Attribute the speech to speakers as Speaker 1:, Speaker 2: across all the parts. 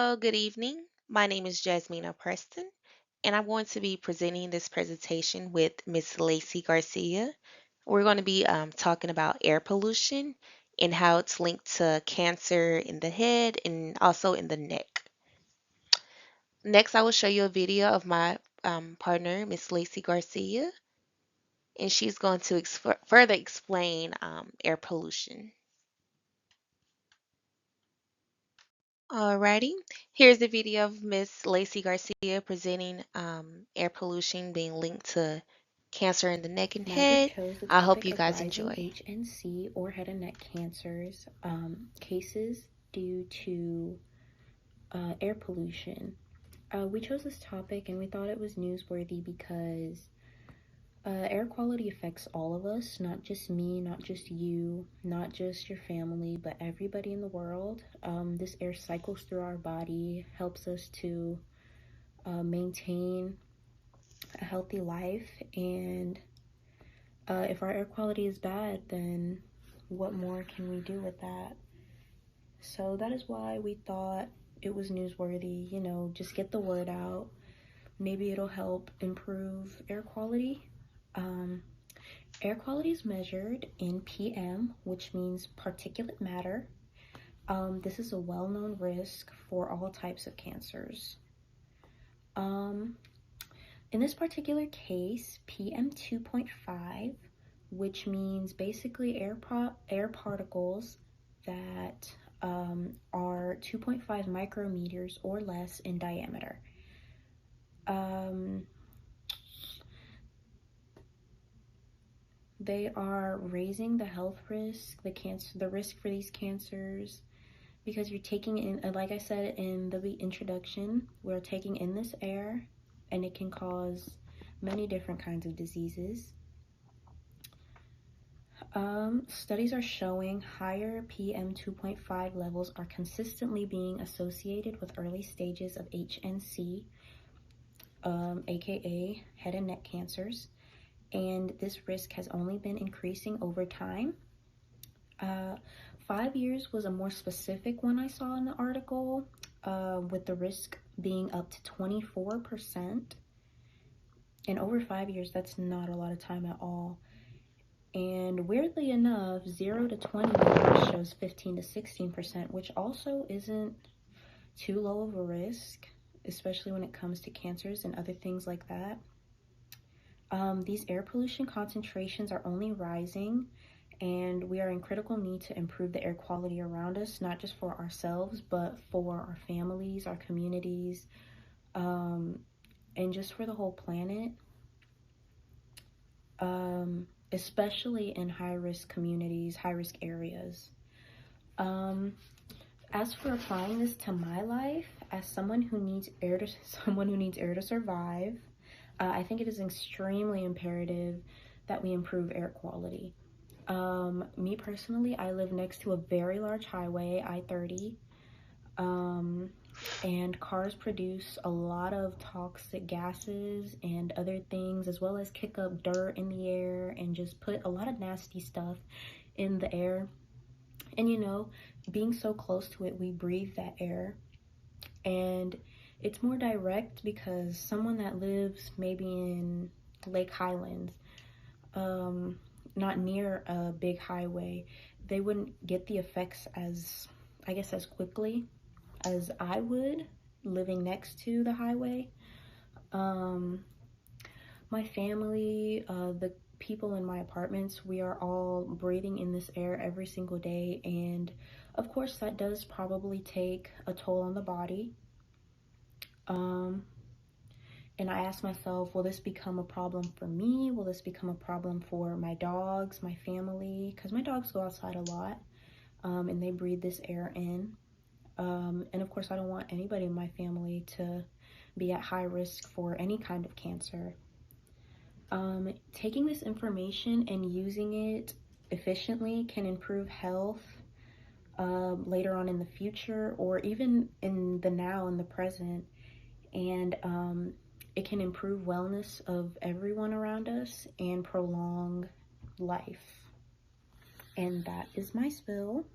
Speaker 1: Hello, good evening. My name is Jasmina Preston, and I'm going to be presenting this presentation with Miss Laci Garcia. We're going to be talking about air pollution and how it's linked to cancer in the head and also in the neck. Next, I will show you a video of my partner, Miss Laci Garcia, and she's going to further explain air pollution. Alrighty, here's the video of Miss Laci Garcia presenting air pollution being linked to cancer in the neck and
Speaker 2: My group
Speaker 1: head.
Speaker 2: chose the
Speaker 1: I hope
Speaker 2: topic
Speaker 1: you
Speaker 2: of
Speaker 1: guys
Speaker 2: rising
Speaker 1: enjoy.
Speaker 2: HNC or head and neck cancers cases due to air pollution. We chose this topic and we thought it was newsworthy because air quality affects all of us, not just me, not just you, not just your family, but everybody in the world. This air cycles through our body, helps us to maintain a healthy life, and if our air quality is bad, then what more can we do with that? So that is why we thought it was newsworthy, just get the word out. Maybe it'll help improve air quality. Um, Air quality is measured in PM, which means particulate matter. This is a well-known risk for all types of cancers. Um, in this particular case, PM 2.5, which means basically air particles that are 2.5 micrometers or less in diameter. They are raising the health risk, the risk for these cancers, because you're taking in, like I said in the introduction, we're taking in this air, and it can cause many different kinds of diseases. Studies are showing higher PM 2.5 levels are consistently being associated with early stages of HNC, aka head and neck cancers, and this risk has only been increasing over time. 5 years was a more specific one I saw in the article, with the risk being up to 24%. And over 5 years, that's not a lot of time at all. And weirdly enough, 0 to 20 years shows 15 to 16%, which also isn't too low of a risk, especially when it comes to cancers and other things like that. These air pollution concentrations are only rising, and we are in critical need to improve the air quality around us, not just for ourselves, but for our families, our communities, and just for the whole planet, especially in high-risk communities, high-risk areas. As for applying this to my life, as someone who needs air to survive, I think it is extremely imperative that we improve air quality. Me personally, I live next to a very large highway, I-30, and cars produce a lot of toxic gases and other things, as well as kick up dirt in the air and just put a lot of nasty stuff in the air. And being so close to it, we breathe that air, and it's more direct because someone that lives maybe in Lake Highlands, not near a big highway, they wouldn't get the effects as quickly as I would living next to the highway. My family, the people in my apartments, we are all breathing in this air every single day, and of course that does probably take a toll on the body. And I asked myself, will this become a problem for me? Will this become a problem for my dogs, my family? Because my dogs go outside a lot, and they breathe this air in. And of course, I don't want anybody in my family to be at high risk for any kind of cancer. Taking this information and using it efficiently can improve health later on in the future, or even in the now, in the present. And it can improve wellness of everyone around us and prolong life. And that is my spill.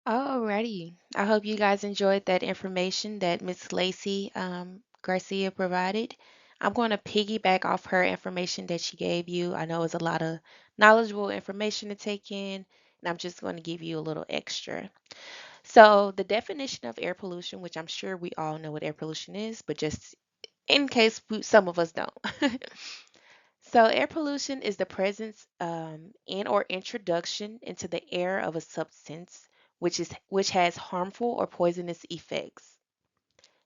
Speaker 1: Alrighty. I hope you guys enjoyed that information that Miss Laci Garcia provided. I'm going to piggyback off her information that she gave you. I know it was a lot of knowledgeable information to take in, and I'm just going to give you a little extra. So, the definition of air pollution, which I'm sure we all know what air pollution is, but just in case some of us don't. So, air pollution is the presence in or introduction into the air of a substance which has harmful or poisonous effects.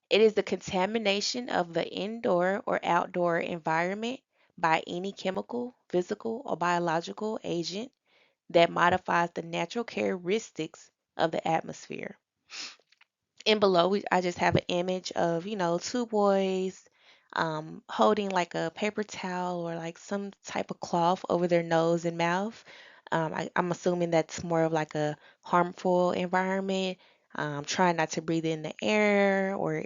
Speaker 1: It is the contamination of the indoor or outdoor environment by any chemical, physical, or biological agent that modifies the natural characteristics of the atmosphere. And below, I just have an image of, two boys holding like a paper towel or like some type of cloth over their nose and mouth. I'm assuming that's more of like a harmful environment, trying not to breathe in the air or.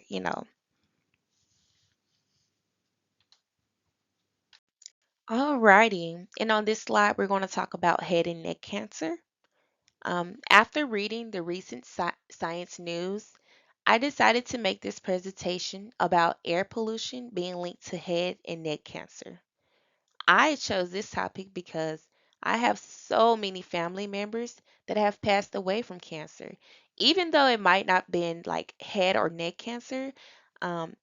Speaker 1: Alrighty. And on this slide, we're going to talk about head and neck cancer. After reading the recent science news, I decided to make this presentation about air pollution being linked to head and neck cancer. I chose this topic because I have so many family members that have passed away from cancer. Even though it might not been like head or neck cancer, um,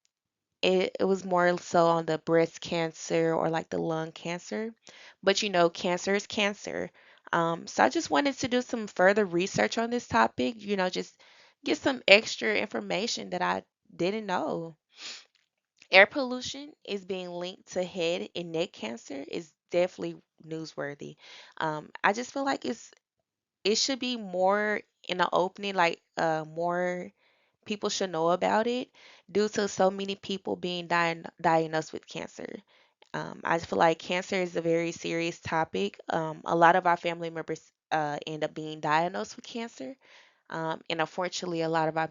Speaker 1: it was more so on the breast cancer or like the lung cancer. But cancer is cancer. So I just wanted to do some further research on this topic, just get some extra information that I didn't know. Air pollution is being linked to head and neck cancer is definitely newsworthy. I just feel like it should be more in the opening, like more people should know about it due to so many people being diagnosed with cancer. I feel like cancer is a very serious topic. A lot of our family members end up being diagnosed with cancer. And unfortunately, a lot of our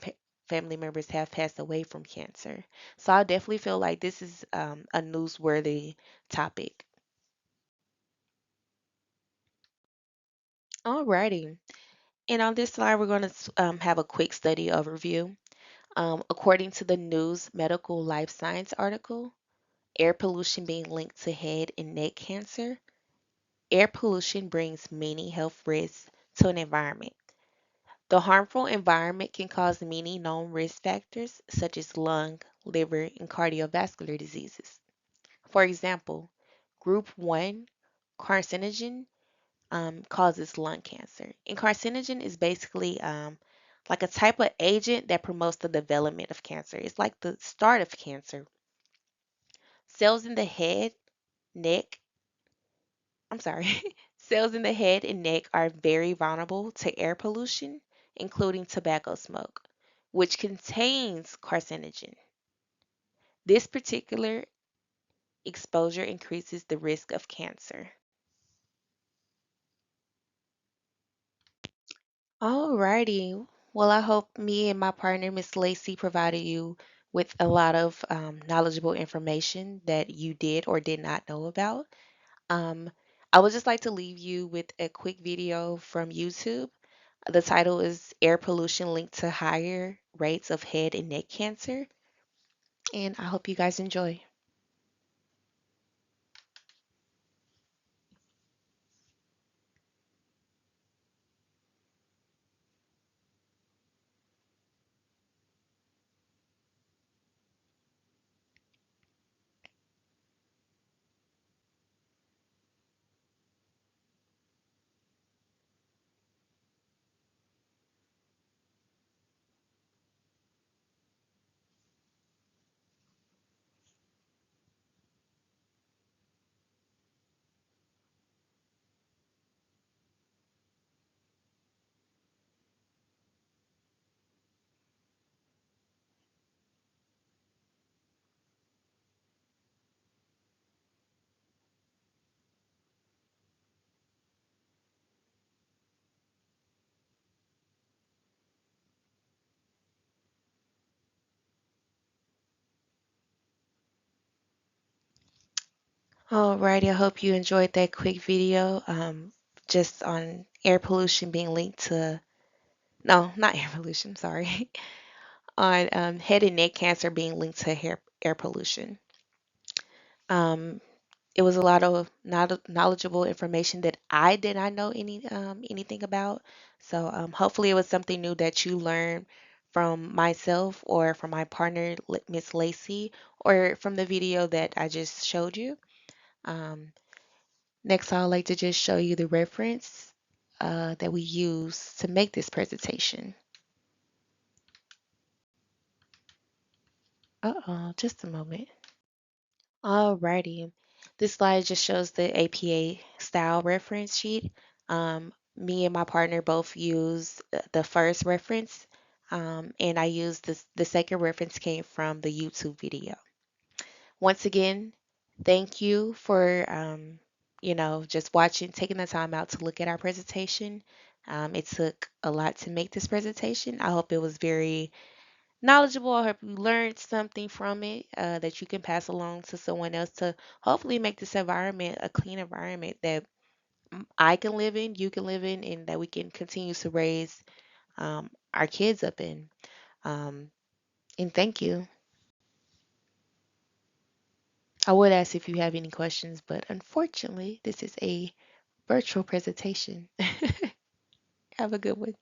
Speaker 1: family members have passed away from cancer. So I definitely feel like this is a newsworthy topic. Alrighty. And on this slide, we're going to have a quick study overview. According to the News Medical Life Science article, air pollution being linked to head and neck cancer. Air pollution brings many health risks to an environment. The harmful environment can cause many known risk factors such as lung, liver, and cardiovascular diseases. For example, group 1 carcinogen causes lung cancer. And carcinogen is basically like a type of agent that promotes the development of cancer. It's like the start of cancer. Cells in the head, neck, I'm sorry, cells in the head and neck are very vulnerable to air pollution, including tobacco smoke, which contains carcinogen. This particular exposure increases the risk of cancer. Alrighty. Well, I hope me and my partner, Miss Lacey, provided you with a lot of knowledgeable information that you did or did not know about. Um, I would just like to leave you with a quick video from YouTube. The title is Air Pollution Linked to Higher Rates of Head and Neck Cancer. And I hope you guys enjoy. Alrighty, I hope you enjoyed that quick video just on air pollution being linked to No, not air pollution, sorry. On head and neck cancer being linked to air pollution. Um, it was a lot of not knowledgeable information that I did not know anything about. So hopefully it was something new that you learned from myself or from my partner, Miss Laci, or from the video that I just showed you. Um, Next, I'd like to just show you the reference that we use to make this presentation. Uh-oh, just a moment. Alrighty. This slide just shows the APA style reference sheet. Me and my partner both use the first reference, and I used the second reference came from the YouTube video. Once again, thank you for just watching, taking the time out to look at our presentation. It took a lot to make this presentation. I hope it was very knowledgeable. I hope you learned something from it that you can pass along to someone else to hopefully make this environment a clean environment that I can live in, you can live in, and that we can continue to raise our kids up in. Um, and thank you. I would ask if you have any questions, but unfortunately, this is a virtual presentation. Have a good one.